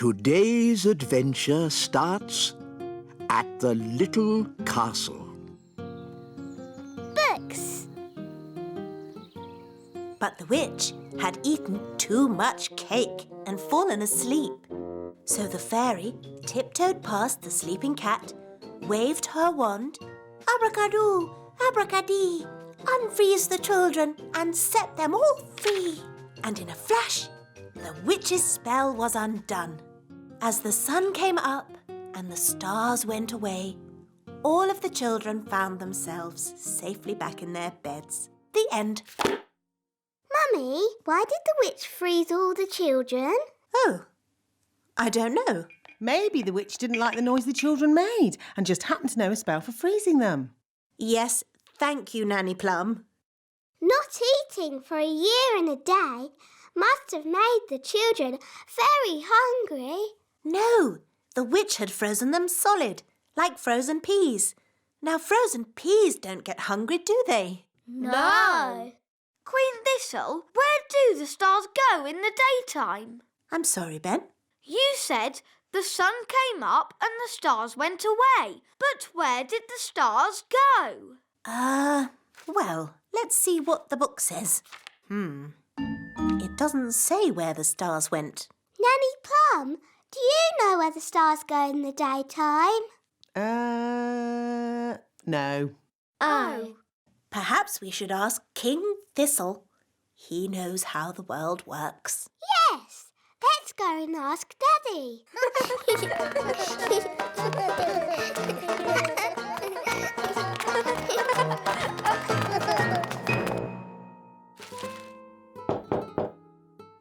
Today's adventure starts at the little castle. Books. But the witch had eaten too much cake and fallen asleep. So the fairy tiptoed past the sleeping cat, waved her wand, abracadoo, abracadee, unfreeze the children and set them all free. And in a flash, the witch's spell was undone. As the sun came up and the stars went away, all of the children found themselves safely back in their beds. The end. Mummy, why did the witch freeze all the children? Oh, I don't know. Maybe the witch didn't like the noise the children made and just happened to know a spell for freezing them. Yes, thank you, Nanny Plum. Not eating for a year and a day must have made the children very hungry. No, the witch had frozen them solid, like frozen peas. Now, frozen peas don't get hungry, do they? No. Queen Thistle, where do the stars go in the daytime? I'm sorry, Ben. You said the sun came up and the stars went away. But where did the stars go? Well, let's see what the book says. It doesn't say where the stars went. Nanny Plum, do you know where the stars go in the daytime? No. Oh. Perhaps we should ask King Thistle. He knows how the world works. Yes, let's go and ask Daddy.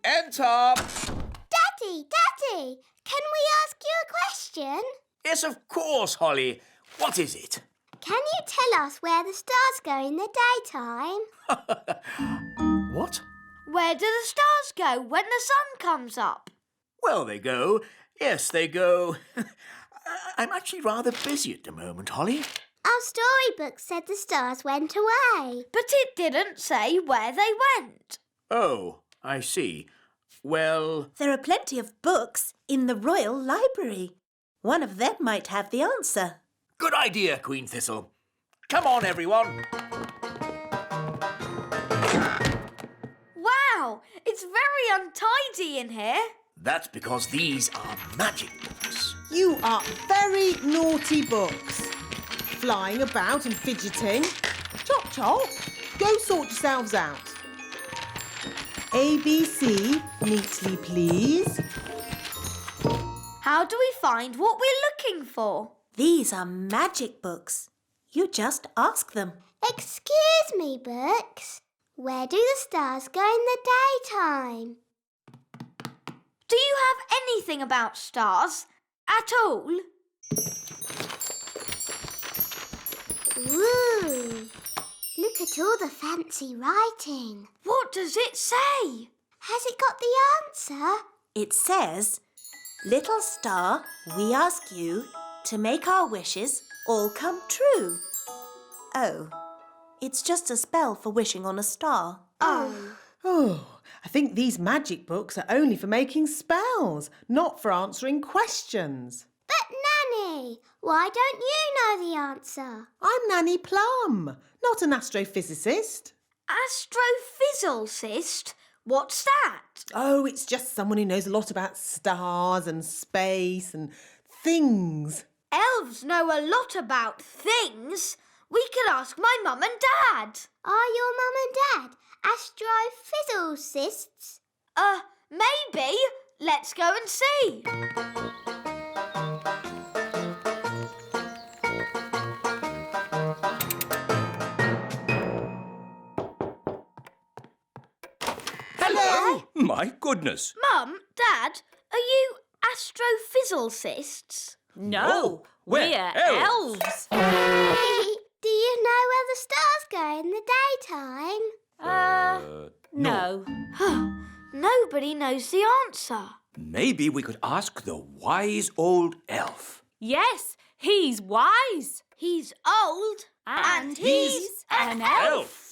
Enter! Daddy, can we ask you a question? Yes, of course, Holly. What is it? Can you tell us where the stars go in the daytime? What? Where do the stars go when the sun comes up? Well, they go. Yes, they go. I'm actually rather busy at the moment, Holly. Our storybook said the stars went away. But it didn't say where they went. Oh, I see. Well... There are plenty of books in the Royal Library. One of them might have the answer. Good idea, Queen Thistle. Come on, everyone. Wow, it's very untidy in here. That's because these are magic books. You are very naughty books. Flying about and fidgeting. Chop, chop. Go sort yourselves out. ABC, neatly please. How do we find what we're looking for? These are magic books. You just ask them. Excuse me, books. Where do the stars go in the daytime? Do you have anything about stars at all? Ooh, look at all the fancy writing. What does it say? Has it got the answer? It says, "Little star, we ask you to make our wishes all come true." Oh, it's just a spell for wishing on a star. Oh, I think these magic books are only for making spells, not for answering questions. But Nanny, why don't you know the answer? I'm Nanny Plum, not an astrophysicist. Astrophysicist? What's that? Oh, it's just someone who knows a lot about stars and space and things. Elves know a lot about things. We could ask my mum and dad. Are your mum and dad astrophysicists? Maybe. Let's go and see. Hello! My goodness. Mum, Dad, are you astrophysicists? No, we're elves. Do you know where the stars go in the daytime? No. Nobody knows the answer. Maybe we could ask the wise old elf. Yes, he's wise. He's old. And he's an elf.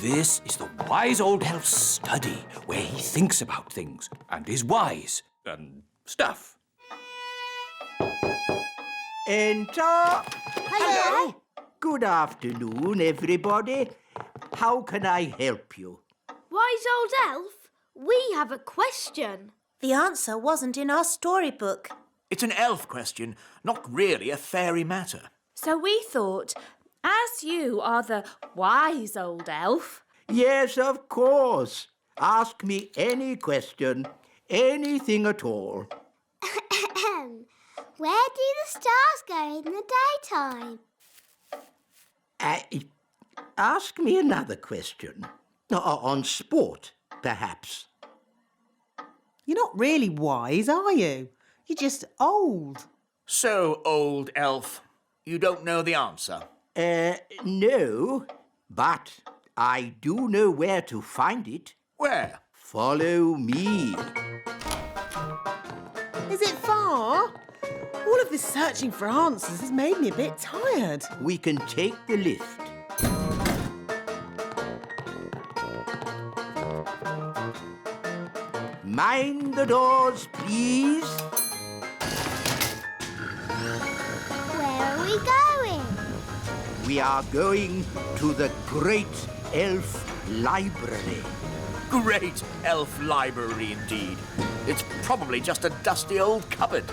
This is the wise old elf's study, where he thinks about things and is wise and stuff. Enter. Hello. Good afternoon, everybody. How can I help you? Wise old elf, we have a question. The answer wasn't in our storybook. It's an elf question, not really a fairy matter. So we thought, as you are the wise old elf, Yes, of course. Ask me any question, anything at all. Where do the stars go in the daytime? Ask me another question. On sport, perhaps. You're not really wise, are you? You're just old. So, old elf, you don't know the answer? No, but I do know where to find it. Where? Follow me. Is it far? All of this searching for answers has made me a bit tired. We can take the lift. Mind the doors, please. Where are we going? We are going to the Great Elf Library. Great elf library indeed. It's probably just a dusty old cupboard.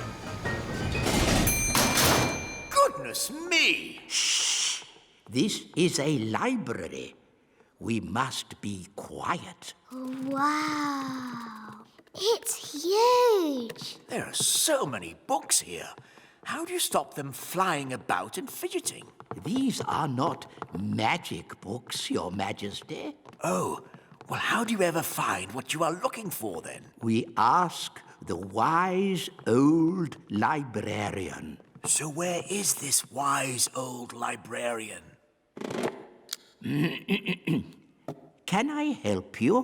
Goodness me! Shh! This is a library. We must be quiet. Wow. It's huge. There are so many books here. How do you stop them flying about and fidgeting? These are not magic books, Your Majesty. Oh, well, how do you ever find what you are looking for, then? We ask the wise old librarian. So where is this wise old librarian? Can I help you?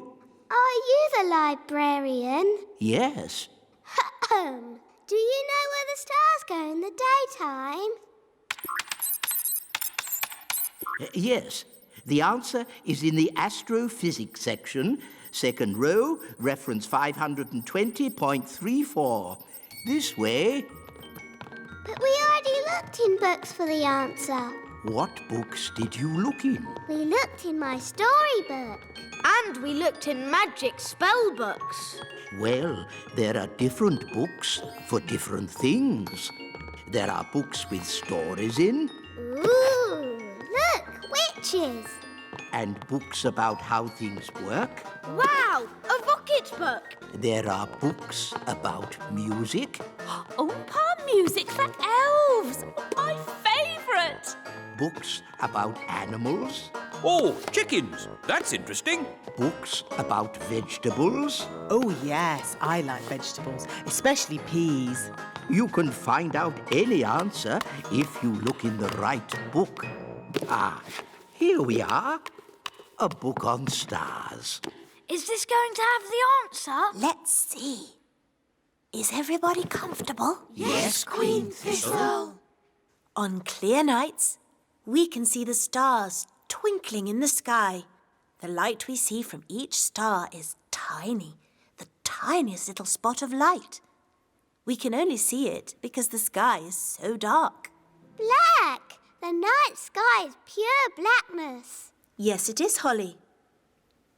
Are you the librarian? Yes. Do you know where the stars go in the daytime? Yes. The answer is in the astrophysics section, second row, reference 520.34. This way. But we already looked in books for the answer. What books did you look in? We looked in my storybook. And we looked in magic spell books. Well, there are different books for different things. There are books with stories in, Ooh, look, witches. and books about how things work. Wow, a rocket book. There are books about music, Oompa music for elves, my favourite. books about animals, Oh, chickens. That's interesting. books about vegetables. Oh, yes, I like vegetables, especially peas. You can find out any answer if you look in the right book. Ah, here we are. A book on stars. Is this going to have the answer? Let's see. Is everybody comfortable? Yes, Queen Thistle. On clear nights, we can see the stars twinkling in the sky. The light we see from each star is tiny, the tiniest little spot of light. We can only see it because the sky is so dark. Black. The night sky is pure blackness. Yes, it is, Holly.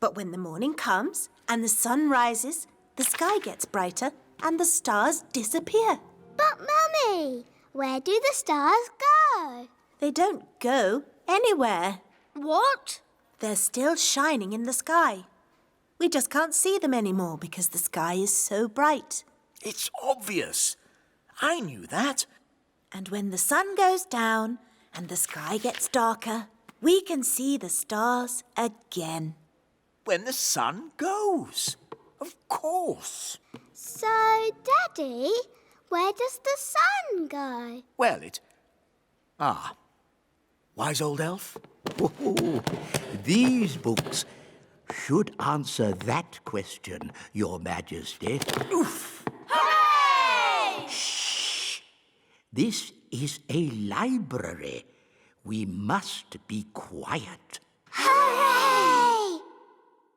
But when the morning comes and the sun rises, the sky gets brighter and the stars disappear. But, Mummy, where do the stars go? They don't go anywhere. What? They're still shining in the sky. We just can't see them anymore because the sky is so bright. It's obvious. I knew that. And when the sun goes down and the sky gets darker, we can see the stars again. When the sun goes. Of course. So, Daddy, where does the sun go? Well, wise old elf? Oh, these books should answer that question, Your Majesty. Oof! Hooray! Shh! This is a library. We must be quiet.